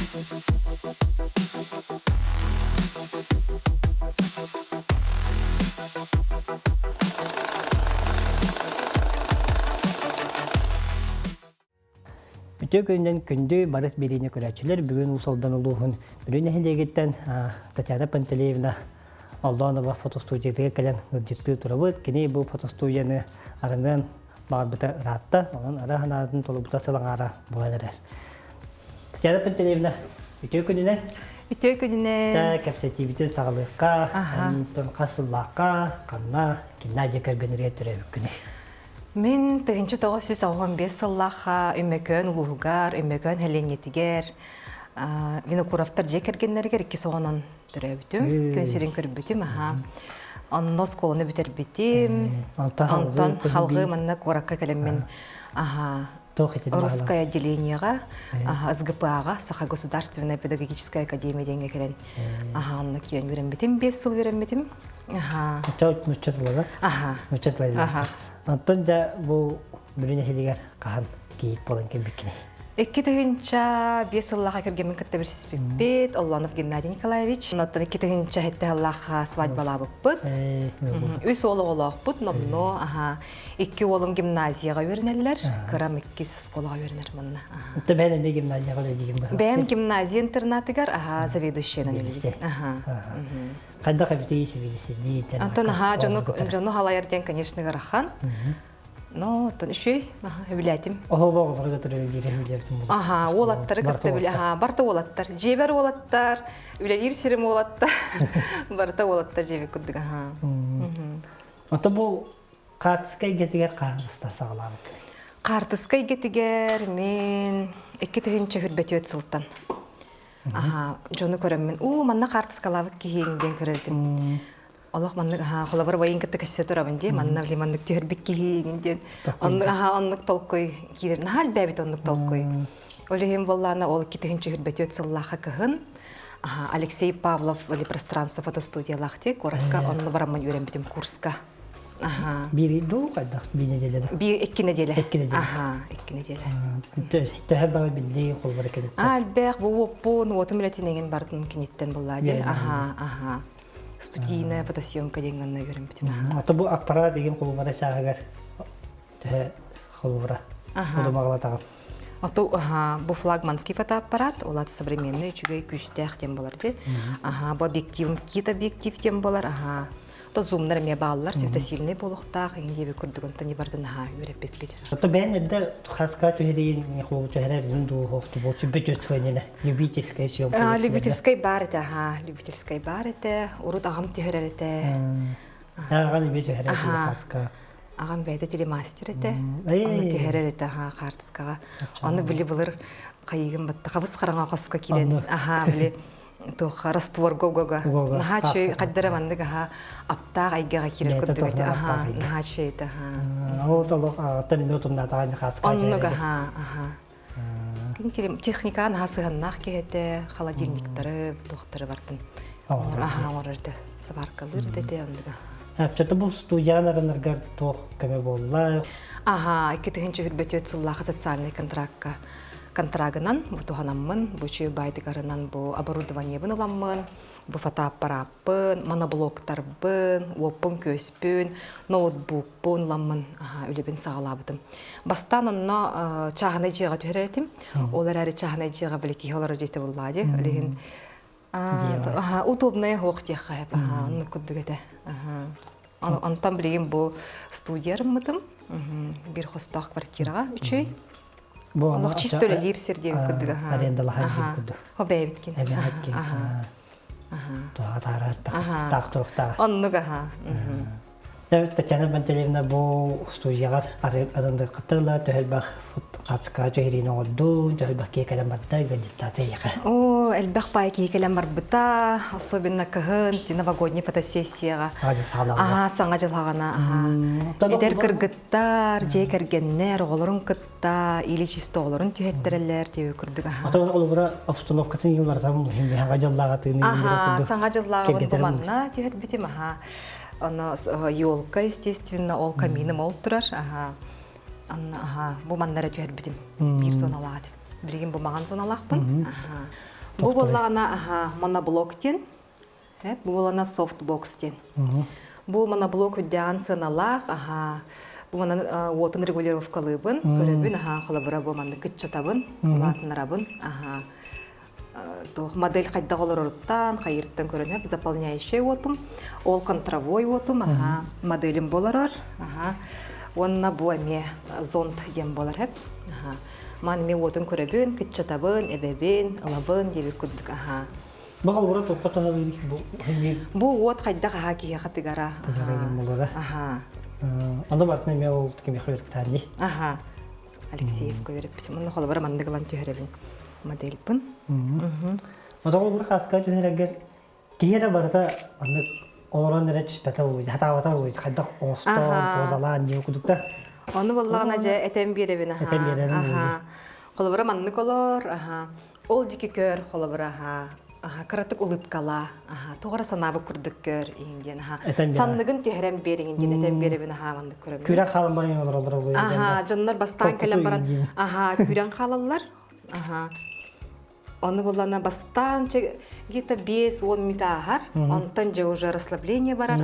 Bütün günden gündü barış birine küreçiler bugün usaldan olduğun birine hediyeden Tatyana Panteleyevna Allah'ına fotostudiyaga gelen ciddi turabıt kini bu fotostudiyanı arından barbita rahatta onun ara hanadın tolubuta salan ara bulaylar. Tatyana Panteleyevna bütün günden Bütün güne. ta kapsetivites sağlıkka, ton kasıllaka, kanna kinnaje kergeneriye türebüküne. Мен 1995 сыллаха өмөкөн улугар, өмөкөн хеленетигер, винокуравтар жекергеннергер 2 соонон төрөбүтүм, көнсүрүн көрбүтүм, Анно сколаны бүтөрбүтүм. Антон халгы манна коракка келеммен, Русское отделениега, СГПАга, Саха государственная педагогическая академия денге келен. Анно кирен берембитим, 5 жыл берембитим. Антон да bu birine hediyer kahan giyip bolan kembikini. Iki tahınca 5 yıllaha kirgemin katta bir sispipet, Ollanov Gennadiy Nikolaevich. Ondan 2 tahınca hette Allah'a svadьбала буппут. Üç oğlu olaqput, nomno, 2 oğlum gimnaziyaga öğrenirler, kıram 2 skolaga öğrenir manna. Benim bir gimnaziyaga öğrendim. Benim gimnaziya internatıgar, заведующий'nin öğrendim. Kanda kapitayı sevgilisi değil. Антон, жону халаярден, конечно, гарахан. Но, то еще билетим. Ого, bağlar götürüyorum diyecektim. Олаттары кытта биле. Барта олаттар. Жебер олаттар. Үлелер сирем олаттар. Барта олаттар жебек күддүк. Ата bu Картыскай кетигер картыста сагалам. Картыскай кетигер мен 2 тыгынча хүрбөтүөт сылттан. Жону көрөммүн. Манна картыскалабык кийиңден көрөлдүм. Allah manlık kolabar bayın katta kaçta rabınca manna bile manlık tüher bikki ginden anlık tolkoy kirin hal bebit anlık tolkoy öyle hem vallahi ol kitihin tüher betiyor sallaha kahın Alexey Pavlov öyle пространство фотостудиялахте коротка onunla baramman öğrendim kurska biri doğu kadar bir nedele bir 2 nedele 2 nedele tüher bana bildiği kolabar kedim albert bu pon otomületinen bartın kinitten vallahi студийная фотосъемка деген öğrendim. Ата bu аппарат деген колбара шагар. Тэ колбара. Bunu bağlatağım. Ата bu флагманский фотоаппарат, олар современный, чугай күчтәх тем болар ди. Bu объективым кит объектив тем болар. То зумнар ме баллар, светосильный болуктак, инде күрдүгөн тани бардын öğrenip бит. Ата ben edde хаска төхерин не хол төхерер зинду хохту бочу бөтөт сөйнеле. Любительская съемка. Любительская бар это, любительская бар это, урут агам төхерер это. Агам бе төхерер хаска. Агам бе телемастер это. Аны төхерер это картыскага. Аны биле булыр кайыгын батта кабыз караңга хаска кирен. Биле Тух раствор гога. Нахачи каддара мандыга апта айга кирер көддөг. Нахачи это. Ол толок тенметумда тагын хаска. Оннуга Кинтирим техниканы хасыганнах кете холодильниктары, тохтары бартын. Орорда сваркалыр деде ондуга. Чөтө бу студияларынырга тох кеме болла. 2 тыгынча хүрбөтөт сыллаха социальный контрагынан бу туханаммын, бу чүй байдыгарынан бу оборудование быныламмын, бу фотоаппараппын, моноблоктарбын, оппун көспүн, ноутбукпун ламмын, үлебин сагалабытым. Бастан онно чагына жыга төреретим. Олар әрі чагына жыга билеки олар жете буллади. Үлеген удобная хохтех хайп. Онны күддүгете. Антан билеген бу студиярыммытым. Бир хостах квартирага үчөй. Аллах чисто лир сердег күддүг. Арендалаха күддүг. О бейбиткен. Туатарар тактурукта. Оннуга. Tatyana Panteleyevna bu stüdyalar arasında katıldı. Töhülbak katska töhürün oldu. Töhülbak kekelen madda gadgetlatı yakar. Эльбах пай кекелен барбыта, особенно кыгын, новогодний фотосессияга. Саңа жылгана. Эдер кыргыттар, жей кергеннер, оголорун кытта, или чисто оголорун түйеттерелер деп көрдүк. Ата олора обстановкасын юларсам саңа жыллагатын. Саңа жыллаган буманна түйет битим. Она елка, естественно, ол каминым ол турар. Бу маннара түйер битим. Бир соналат. Билген бу маған соналакпын. Бу боллағана моноблоктен, бу боллағана софтбокстен. Бу моноблок үддян сыналақ, бу мана отын регулировкалыбын, көрөбүн, холобура бу манны кытчатабын, латынарабын, модель қайда оларырыттан, қайырттан көрініп, заполняющий отым, ол контровой отым, моделім боларар, онна бу әме зонт ем болар, ман ме отын көрөбүн, кытчатабын, эбебин, алабын, дебек күддік, Бағал бұра тоққа таға берік бұл? Бу от қайда қаға кие қатыгара. Анда бартына ме ол кеме қойырық тәрді? Алексеев көверіп бітім. Мұны қолы бара мандығылан түйеребін модель бұн. Отағыл бұра қатыға түйерегер кейері барда оларан әрі түспәті ойды, хата-хата ойды, қайдақ оңыстан, бозалан, не өкудікті? Оны болағына жа әтен беребін. Әтен беребін. Қолы бара мандық олар, ол декі көр қолы бара, Каратык улыбкала, тоғара санабы күрдік көр, иңден, саннығын түйерем берің, иңден, әтен беребін, мандық көрем. Күрен қалын барың олар олар. Жонлар бастан кәлем баран, күрен қалалар. Оны болана бастан, где-то 5-10 минут ағар, онтан же уже расслабление барар,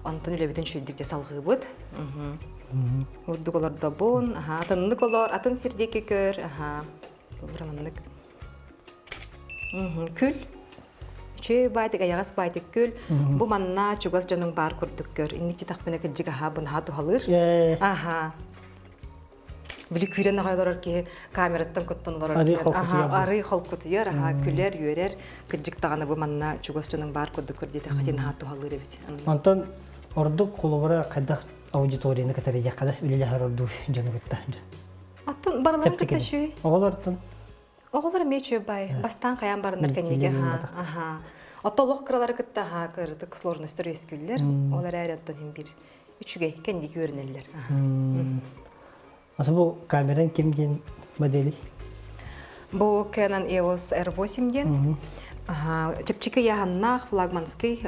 онтан үлебетін шүйдікте салғы бұд. Үрдік олар да бұн, атынлық олар, атын сердеке көр, бұрамандық. Күл. Чөй байтык, аяғас байтык күл. Бұ манна чугас жоның бар күрдік көр. Иннекте тақпына кіджігі бұн хату халыр. Білі күйлен ағайлар ке камераттан күттін олар. Ары қол күтіер, күлер, үйерер. Кіджік тағаны бұ манна чугас жоның бар күрдік көр дейті қаден хату халыр ебет. Антон, ордық қолуғыра қайдақ аудиторияны кәтәрі яқады, үлелі әр орду жоны күтті. Атын барылары күтті шүй? Оғылардың? Оғылар мечу бай, бастан қаян барындар кәнеге. Отолық қыралары күтті, кірдік сложностар өскілдер. Олар әрі аттан бір үшіге кәнеге өрінелер. Асы бұл камеран кемден модели? Бұл Canon EOS R8-ден. Чепчики яғаннақ, флагманский.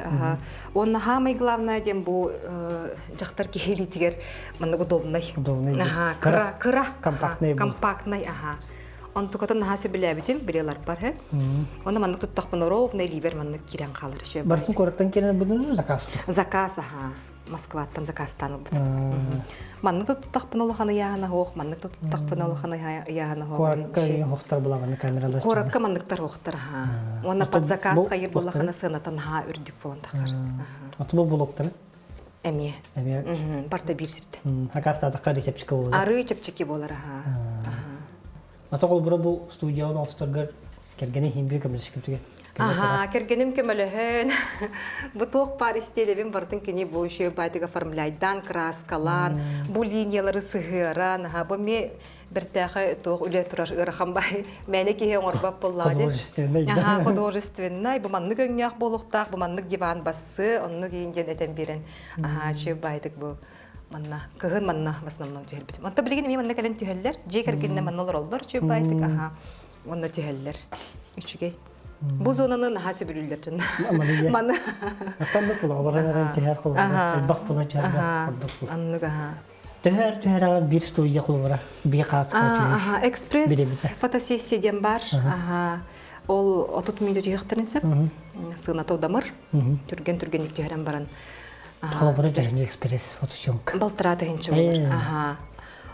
Онна хамай главное ден бұл жақтар кейлетігер мұнық удобнай. Кыра. Компактный. Он только на хасе белябитим, белелар бар. Он на маннак тут тахпан ровно ливер маннак кирян халар. Барсын коротан кирян будун заказ. Заказ, Москваттан заказ стану бит. Маннак тут тахпан олохана яхана хох, маннак тут тахпан олохана яхана хох. Коракка хохтар булаган камералар. Коракка маннактар хохтар. Он на под заказ хайыр булагана сынатан үрдік болан тахар. Атыбы блоктар? Эме. Барта бир сирт. Хакаста таққа рецепчика болар. Ары чепчики болар. Атaqol bura bu studiyadan ofistargar kergene himbi kamlışkıptıge. Кергенем кемелехен. Бу тоқ Паристе дебем бартын кене бу шөй байтыга формуляйдан краскалан, бу линиялары сыгыран, бу ме бертәхе тоқ үле турар ырхан бай. Мәне кеге орбап буллады. Художественный, бу манны гөньяк болуктак, бу манны диван басы, онны кийинген этен берен. Шөй байтык бу манна кыгын манна в основном тюхелбит. Монта билеген ми манна кален тюхеллер, жекер гинне манналар олдар чөй байтык, онна тюхеллер. Үчүгей. Бу зонанын хасы билүлдер жана. Манна. Аттан да олар тюхер кылып, бак була чарга. Анныга. Тюхер бир студия кылып, бир катка. Экспресс фотосессия дем бар. Ол 30 минут тюхтеринсеп. Сына тодамыр. Түрген тюхерен баран. Холобра дәріне экспресс фотосъемка. Балтыраты хенчі болар.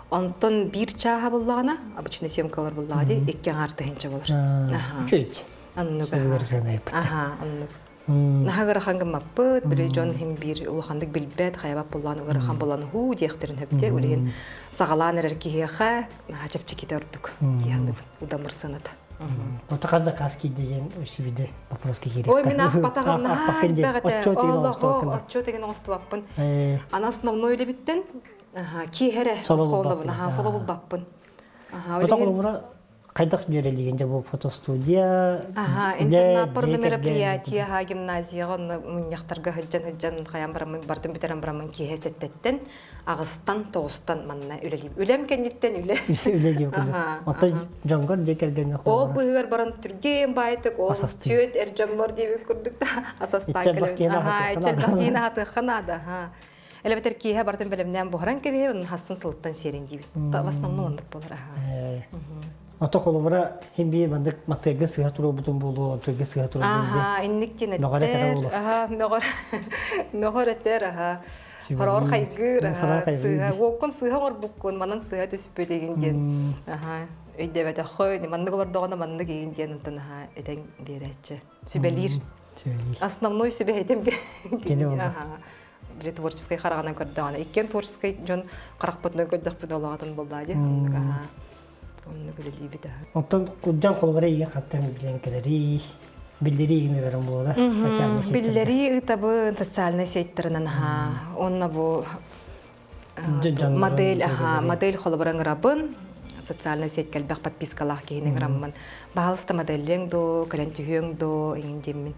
Онтон бір чаға болағына, обычный съемкалар болағады, екі арты хенчі болар. Чөйт. Нағағыра қаңғы маппыт, білі жон хем бір ұлықандық білбәт, қаябап болағын, ұғыра қан болағын ху дейіқтерін хөпте, өлеген сағалан әрер кейеға, чапчы кете ұрдық, дейіқандық ұдамыр сынады. Отақазда қаски деген өсібіде вопросқа керек. Ой, мен ақпатағын отчет деген оңысты баппын. Ана основной өлі біттен кейхәрі солы бұл баппын. Отақылы бұра қайдақ жөрелігенде бұл фотостудия? Интернаппырлы мероприятия, гимназияға, мұнияқтарға хүджан қаян барамын, бардың бітерін барамын кейхе сәттеттен, ағыстан, тоғыстан манна үлелейіп. Үлем кәнеттен үле. Үлелейіп күлі. Ота жоңғар жекерген қол. Ол бұғығар баран түрген байтық, ол түйет әр жомбар дейбі күрдік та асастан кілі. Итчен бақкейін аты қанады. Әлбәтер кейхе бардың білімнен бұғыран кебе, оның хасын сылыттан серен дейбі. В основном ондық болар. Ото колобра хим би мандык матыгы сыга туру бутун болу, отыгы сыга туру Ага, дилде. инниктен Мөҕөр этер эттер. олор. Ага, мөҕөр этер, ага. Сибирин. Хорор хайгыр, Сарар ага, хайгыр. сыга. Вокун сыга гор буккун, манан сыга төсүппө деген ген. Ага, өйдебете хой, манны голор догона манны ген ген антан ага, этен берече. Сүбелир. Сөйлейр. Основной себе этем Кене олор. ага. Бир творческий караганан көрдөгөн. Иккен творческий жон каракпытны көддөк бодолаган болду, ага. Онны билели бит. Оттон куджан колобра ийе каттан билен келери. Билдери игнелерин болу да. Биллери ытабы социальный сеттеринен ага. Онна бу модель, ага, модель холобран рабын социальный сеть калбак подпискалах кейнен рамман. Баалыста модельлең до, калентүһөң до, иңиндемин.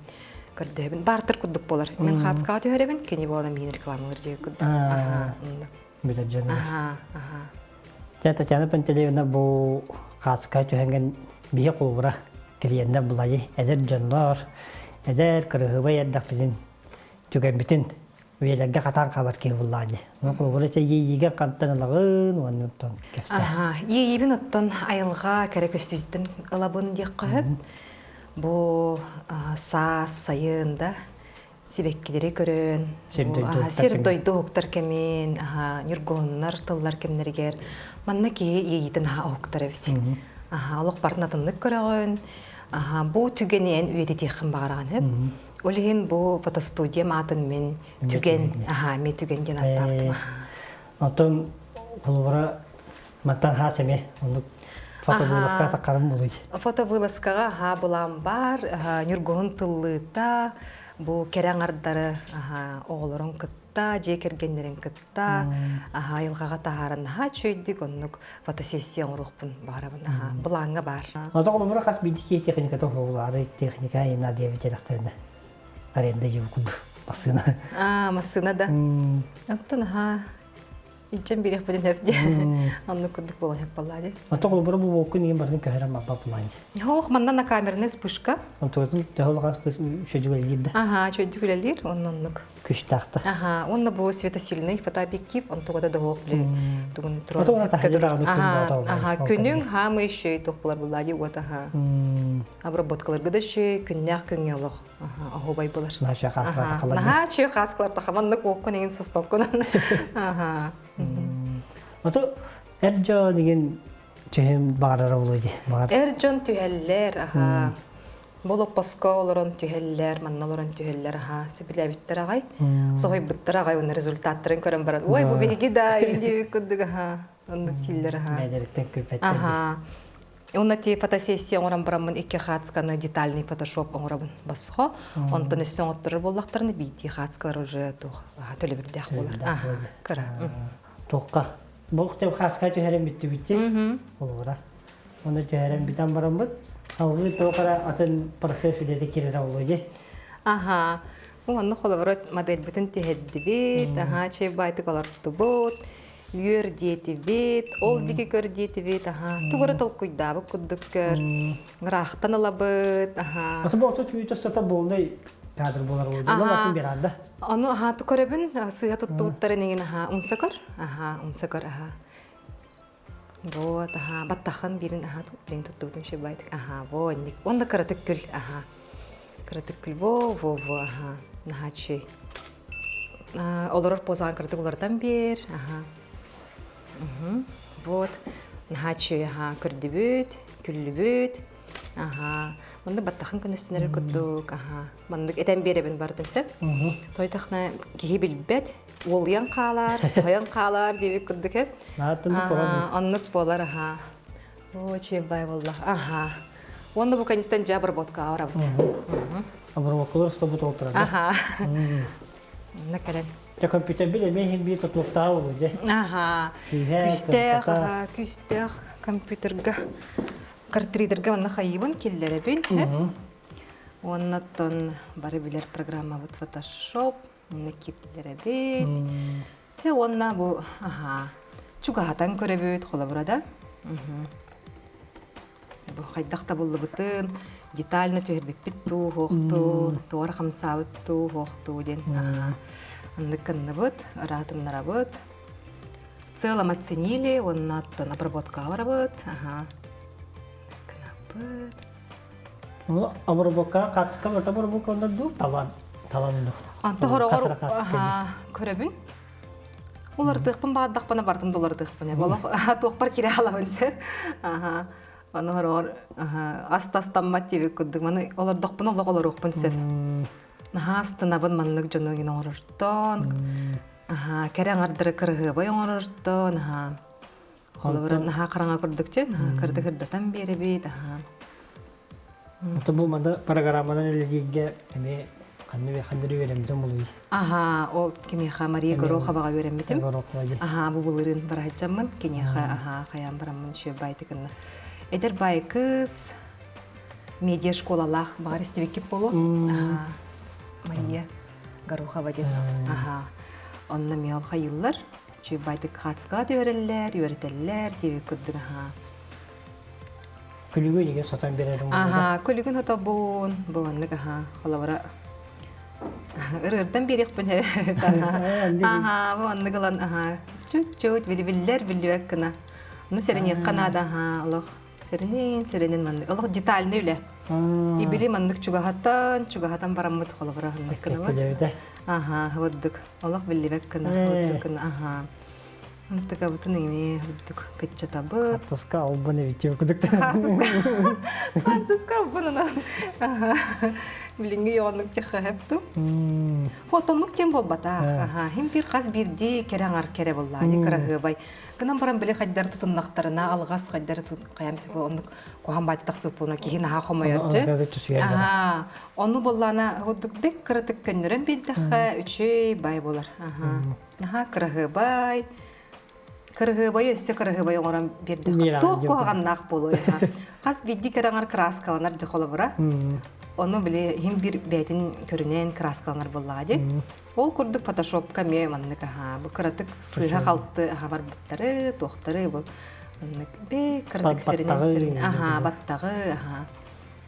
Көрдөбүн бартыр куддук болар. Мен хатска төһөрөбүн, кени болам мин рекламалар жей куддук. Ага. Билер жана. Ага, ага. Татьяна Пантелеевна бу каска төһөнгөн бие колобра клиенттер булайы. Эдер жоннор, эдер кырыгыба яддак bizim түгенбитин. Üyelerge katar kabar ki bulladı. Onu burası yiyige kantanalığın onun ton kefse. Ага, ийибин оттон айылга керек өстүттүн ылабын диек кыып. Бу саас сайында сибеккилери көрөн. Сир дойдуктар кемен, нюргоннар тыллар кемнергер. Манна ки ийитин октар бит. Алык партнатыннык көрөгөн. Бу түгенен үйеде тиекин багараган хеп. Олиһин бу фотостудия матын мен түген, мен түген ген аттаптым. Отон колобра маттан хасеме, onu фотовыласка такарым болуй. Фотовыласкага булам бар, нюргон тыллыта, бу керең ардары оголорун кытта, жекергеннерин кытта, айылгага тахарын чөйдүк, оннук фотосессия урукпун барабын. Булаңга бар. Ото колобра кас бидики техника тофулары, техника ена деп жетактерде. Аренда жеп куду басына. Масына да. Оттон ичен бирек буден хепде. Анны кудук болон хеп баллади. Ото колобра бу окун ем бардын көһөрөм апа булайы. Хох манна на камерны спушка. Онтон тохол кас шөжүгө лидде. Чөйдүгүлелер оннук. Күч такта. Онна бу светосильный фотообъектив, он тогда догоп биле. Тугун тура. Ото ата хажыраган күн Күнүң хамы шөй тохпулар буллади вот обработкаларга да шөй күннәк күнгелок. Ахобай булар. Наша каскалар калады. Чөй каскалар тахаманны оккон еген соспалкон. Ото эржо деген чөһөм багарара болуйди. Эржон түһеллер, Болоп паско олорон түһеллер, манналорон түһеллер, сүбиләбиттер агай. Согой биттер агай, уны результаттарын көрөн барат. Ой, бу беги да, инде күдүг, онны тиллер, Мәдәлектен көпәттер. Онна ти фотосессия оран барамын икки хатсканы детальный фотошоп оңрабын басхо. Онтон өссөң оттырыр боллактарны бити хатскалар уже төлө бирдек болар. Кыра. Тоққа. Боқтеп хаска төһәрем битти битти. Олора. Оны төһәрем битан барамбыт. Алгы тоқара атын процесс үдәте кирәлә олоҗи. Онны холоброт модель битен төһәдди бит. Чей байты калартты бот. Юр диети бит, ол дике көр диети бит. Тугары тол куйдабы куддуккер. Рахтан алабыт. Асы бохто түйтөстата болдай кадр болар олоҗи. Латын беранда. Аны көрөбүн сыя туттуттары неген умсакор. Умсакор. Вот, баттахан бирин туплен туттудум шебайтык. Вот, онда каратыккүл. Каратыккүл во. Нахачы. Олорор позан каратыкулардан бер. Вот. Нахачы көрдүбүт, күллүбүт. Мында баттахан көнөстөнөр көттүк. Мындык этен беребин бардым сеп. Тойтахна кихи билбет. Олыян қалар, соян қалар деп күрдік. Аннық болар, Оче бай болды. Онда бұл кәнеттен жабыр ботқа ауырабыд. Обработкалар ұстабыт отырады. Накарен. Компьютер біле мен бей тұтлықта олуды. Күстеқ компьютерға, картридерға онна қайыбын келдері бен. Оннаттон бары білер программа бұд Photoshop. Накиплер бит. Те онна бу, чугатан көрөбөт холобурада. Бу хайдакта болду бутын, детально төһөрбүт туу хокту, тоор хамсабыт туу хокту ден. Андыкынны бут, аратыннара бут. В целом оценили, оннаттан обработка барабыт. табыт. Обработка катска бар обработка ду таланды. Анта хорогор көрөбүн. Олар тыгпын баадакпана бардын доллар тыгпын. Бала тоқпар кире алабын сеп. Аны хорогор астастан мотиве күдүк. Маны олар дакпын олар окпун сеп. Астынабын маннык жонугин орортон. Керең ардыры кыргыбай орортон. Холобран караңа көрдүкче, кырдатан беребит. Это бу манда программадан элегиге эме канны хандыры беремден болуй. Ол кемеха Мария Гороха бага берембитим. Горохвади. Бу булырын барачамын, кенеха каян барамын ше байтыкын. Эдер бай кыз медиа школалах бар истебекип болу. Мария Гороха вадин. Онна мел хайыллар, ше байтык хатска дебереллер, үйрөтеллер, деп күдүк. Күлүгү деген сатан берерим. Күлүгүн хатабун, буаннык халавара. Ырырдан берекпин. Буанныгылан чуть-чуть билибиллер билбеккина. Ну серене канада Аллах. Серенен маннык. Аллах детальный үле. Ибили маннык чугахатан бараммыт халавара ханныккина. Воддук. Аллах билибеккина. Воддуккина. Антыка бутын эме воддук кытчатабы. Хаттыска албаны видео күдүктө. Хаттыска албаны. Билинге yoğunluk çıkıptı. Fotonluk tem bolbata. Hem bir qaz birdi kereğar kere bolladı kırığı bay. Gınan baran bile haydar tutunlaqtarına alğas haydar qayamsı bolunduk. Kohan baytaq supuna kihin ha xomayırdı. Onu bollana hoduk bek kırıtık köndürün bildiği üçü bay bolar. Kırığı bay. Kırığı bay üstü kırığı bay oran birdi. Toq koğan naq bolu. Qaz birdi kereğar kraskalanır dıqola bura. Onu bile hem bir beytin körünen kraskalanır bolladı. Ol kurduk Photoshop kame manlık bu kırıtık sığha kalktı var butları toxtarı bu be kırıtık serinin battağı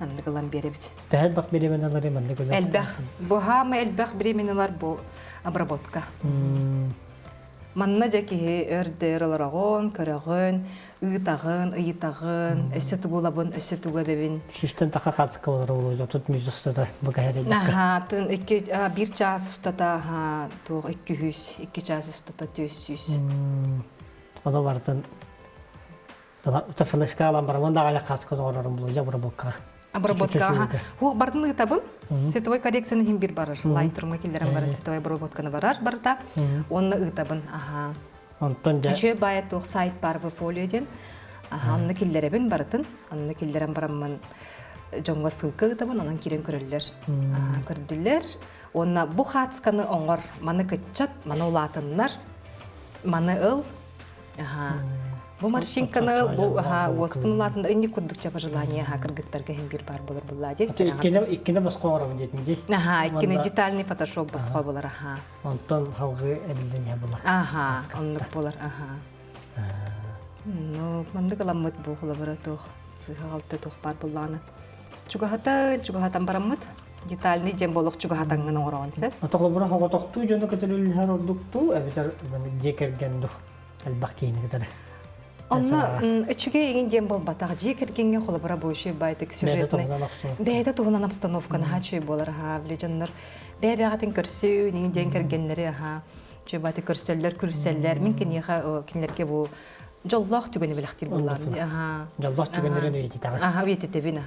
anlık lan beri bit. Tehel bak bilemeneleri manlık öyle. Elbaq bu ham elbaq bilemeneler bu обработка. Манна жаки өрдөрөлөрөгөн, көрөгөн, ыйтагын, эссе тугулабын, эссе тугабебин. Шиштен така катска болор, tutmuş ustada bu gayret. Tın bir час ustada, туг 200, 2 час ustada 400. O da vardı. Da flaşka alan var, onda gayet katska doğrarım bulacak обработка. Обработка. Ху бардын ыйтабын. Световой коррекцияны хим бир барар. Лайтрымга килдерен барар, световой обработканы барар барда. Онны ыйтабын. Онтон да. Чө бая туг сайт бар бу фолиоден. Онны килдеребин бардын. Онны килдерен барамман жонго сылкы ыйтабын, анан кирен көрөллөр. Көрдүлөр. Онна бу хатсканы оңор, маны кытчат, маны улатыннар. Маны ыл. Bu marşinkanı bu ospun latında indi kuddukça pожелание кыргыттарга hem bir bar болор буллади. İkkine басқа оңорам детинди. Ikkine детальный Photoshop басқа болор. Онтон халгы элден я була. Онлук болор. Ну, манды каламмыт бу хулабара тох, сыгалты тох бар булланы. Чугахатан бараммыт. Детальный жем болок чугахатангын оңорон сеп. Атоклы бура хага токту жөнө кетелилер ордукту, эбитер жекергенду. Албаккине кетер. Онна үчүгө эгин жем болбатак жекергенге холобара боюшу байтык сюжетный. Бейде тугунан обстановканы хачы болар влежаннар. Бебегатын көрсүү, неген жен кергеннери чүй байтык көрсөллөр, күрселлер. Мен кинерге бу жоллох түгөнү билактир буллар. Жоллох түгөнөрүн үйети тагы. Үйететебин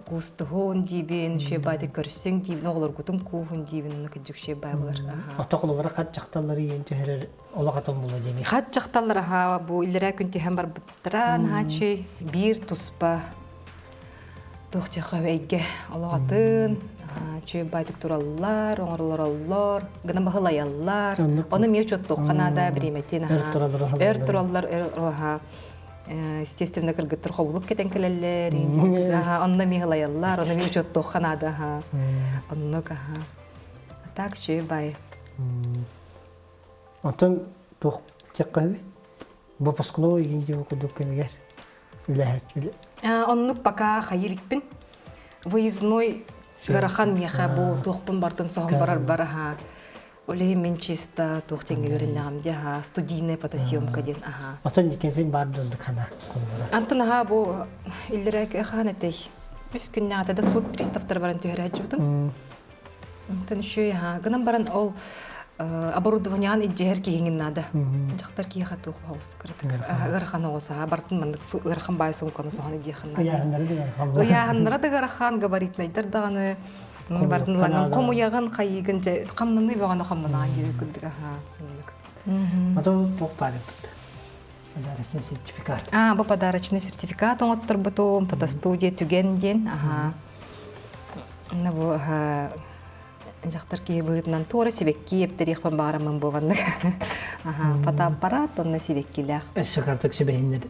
Густухон дибин, чүй байтык көрсөң дибин, оголор гутун кухун дибин, кыжык чүй бай болар. Атоклы бара кат жакталары ентүһөр олагатан боло деми. Кат жакталар бу илдере күнтү һәм бар буттаран чүй бир туспа тохчака бейге олагатын чүй байтык тураллар, оңорлор, гына бахылаяллар. Оны мечот токканада биреметин эр тураллар естественно кыргыттар хобулуп кетен келелер. Онна михлаяллар, оны мечот токканада. Оннук так чүй бай. Антон тох чеккаби. Выпускной инде окудук кемегер. Үләһәт. Оннук пока хайыликпин. Выездной гарахан меха бу тохпун бартын соһон барар. Олег мен чисто тухтенге вереннагам диха студийная фотосъемка ден. Ага. Отон дикенсен бар дурдук хана колбура. Антон аха бу иллерек ханатей. Үс күннәгә да суд приставтар баран төһәрә җибдем. Антон шуй ха гынан баран ол оборудованиян иҗер кигән нада. Жактар ки хату хаус кырдык. Гархан оса бартын мандык су гархан бай сумканы соханы дихан. Уяганнары да гархан габаритлайдыр даганы бартын ланган комуяган хайгын камнаны баганы камнана кирүкүдүк аха. Ото топпары бут. Подарочный сертификат. Бу подарочный сертификат оңоттор буту фотостудия түген ден. Аха. На бу аха жактар ки быгытнан тора сибекки эптерих пан барамын болгондук. Аха, фотоаппарат онна сибеккилер. Шыкартык себейинде.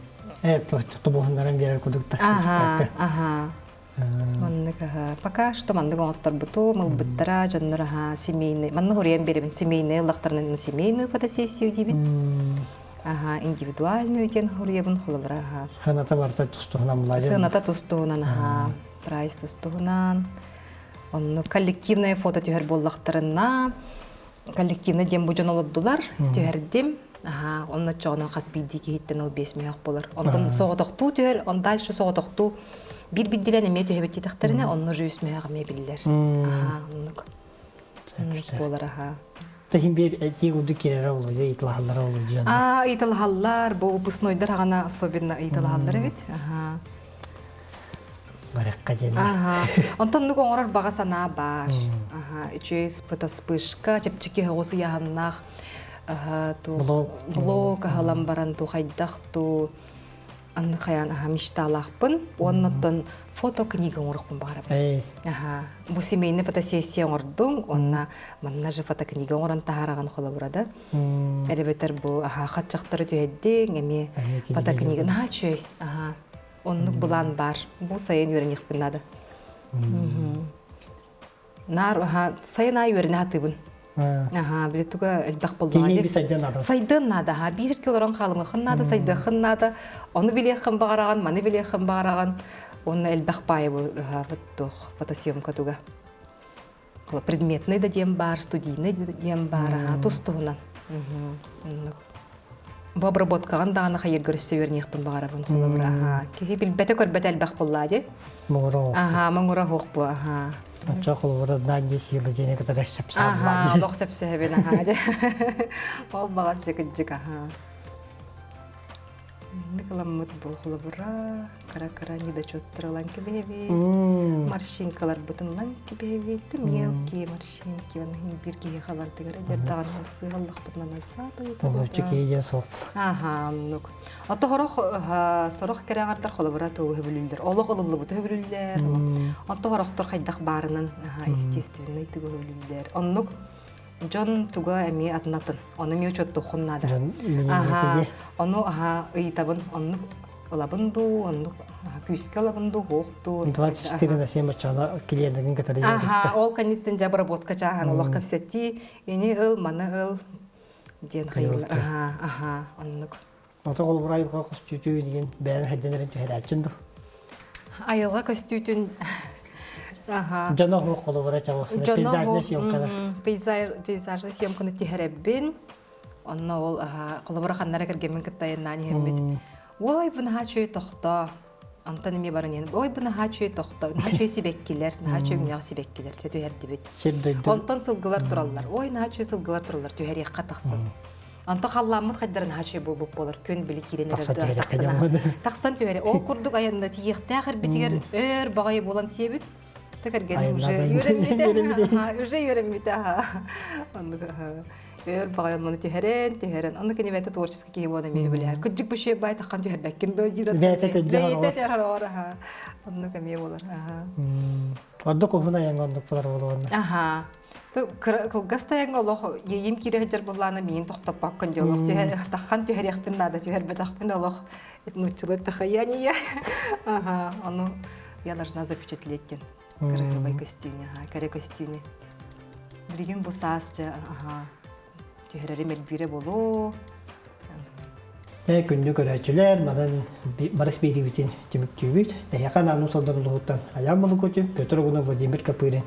Тобохундаран берер кудукта. Ага. Маннык пока что мандык оңоттор буту мылбыттара жоннор семейный. Манны хориен беребин семейный лактарнын семейную фотосессию дибит. Ага, индивидуальную ден хориебин холобра. Ханата барта тустугунан булай. Сыната тустугунан, прайс тустугунан. Онну коллективное фото түһәр боллактарына, коллективный дем бу жон олдулар, түһәрдим. Ага, онны чона хас бидики хиттен ол 5 мең болар. Ондан соғотокту түһәр, он дальше соғотокту бир биддилен эме түһәбет титактарына, онны 100 мең ме биллер. Ага, оннук. Болар аха. Тахин бир тигуду кирер олду, итлахаллар олду жон. Итлахаллар, бу выпускнойдар гана особенно итлахаллар бит. Ага. Баракка жена. Ага. Онтон нук оңорор бага сана бар. Ага. Үчөйс фотоспышка, чепчики хогосы яханнах. Ага, ту блог халам баран ту хайдах ту анны хаян мечталахпын. Оннотон фотокнига оңорукпун бара. Ага. Бу семейный фотосессия оңордум. Онна манна же фотокнига оңоран таараган хола бурада. Элебетер бу хатчактары түһәдди, эми фотокнига начой. Ага. Оннук булан бар. Бу сайын үйренек бинады. Нар сайын ай үйрене атыбын. Билетуга элбак болду. Тиги би сайдан нада. Сайдан нада. Бир килорон халымы хыннада, сайда хыннада. Оны биле хым багараган, маны биле хым багараган. Оны элбак бай бу фотосъемка туга. Предметный да дем бар, студийный да дем бар. Тустугунан. Бу обработкаган дагы хайыр көрсө вернехпин багарабын холобра. Кеге билбете көрбөт элбак боллади. Муро. Маңура хокпу. Чакыл бурат наги силы жене катар шапса. Лох сепсе бен Ол багат жекжик Николамыт бул холобра. Кара-кара не дочоттыралан кебеби. Маршинкалар бутын лан кебеби. Мелкие маршинки. Вон биркеге хабар тегере даган сыгаллык бутнан асабы. Олчуки же сопс. Нук. Ата сорох кераңартар холобра туу хөбүлүлдер. Олох олулу бут хөбүлүлдер. Ата хорохтор хайдак барынын естественный туу хөбүлүлдер. Оннук Жон туга эми атнатын. Оны ми учотту хуннада. Ону ыйтабын, онну олабынду, онну күскө олабынду, хоқту. 24 на 7 чала клиенттин катары. Ол каниттен жабработка чаган олох капсетти. Эни ыл, маны ыл. Ден хайылар. Оннук. Ата колбура айылга костютүү деген бәйін хәдденерин төһәрәчүнду. Айылга костютун Жана хок колбура чагысын. Пейзажный съемкада. Пейзажный съемканы төһәрәббин. Онна ол колбура ханнара кергенмен кыттайынан хеммит. Ой, буна хачой тохта. Антан эми барын. Ой, буна хачой тохта. Хачой сибеккилер, хачой гняк сибеккилер төһәрдибит. Онтан сылгылар тураллар. Ой, хачой сылгылар тураллар төһәрәккә тахсын. Анта халламыт хаддарын хачы булып болар. Көн биле киренер тахсан төһәрә. Ол курдук аянда тиектәгәр битигәр өр багай булан тиебит. Тәгәргән уже йөрәмит. Өр багайланы төһәрен. Аны кенебәтә творческий киебоны ме беләр. Күҗик бүше бай тахкан төһәрбәккин дә җирә. Бәйтә Аны кеме булар. Адда кофуна яңгандык булар булган. Кылгастаянга лох ем кире жер булланы мен токтап баккан жолок тахкан төһәрәкпин нада төһәрбәтәкпин лох этнучылы тахаяния. Аны я должна запечатлеть красивый костюме, каре костюме. Билген бу сасча, төһәрәре мелбире болу. Күндү көрәчүләр, мадан барыс бери битен тимиктүбит. Яқан ану салдырылыгыттан аян болу көтү, Петр Владимир Капырин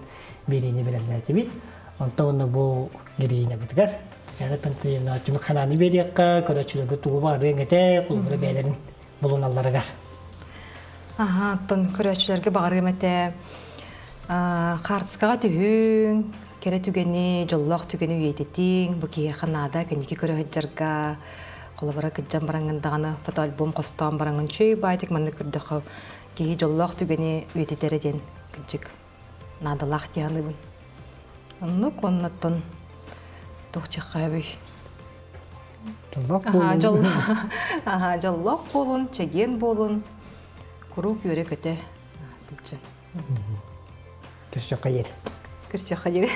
берене белән әйтибит. онтон бу гирийне бутгар. Тачада пантыйна чуму хананы бериякка көрөчүлөгө тугуба реңете кулбура бээлерин булуналларыгар. Ага, тон көрөчүлөргө багыр эмете картыскага түһүн, кере түгени, жоллох түгени үйететиң, бу кие ханада кеники көрөһөджарга колобара кыджан бараңындаганы фотоальбом костан бараңын чөй байтык манны көрдөхө кие жоллох түгени үйететере ден кыджык надалах тианыбын. Ну коннаттон тухчахабый. Ага, жоллох болун, чеген болун. Куруп йөре көтө сылчы. Кырчакка ер. Кырчакка ер.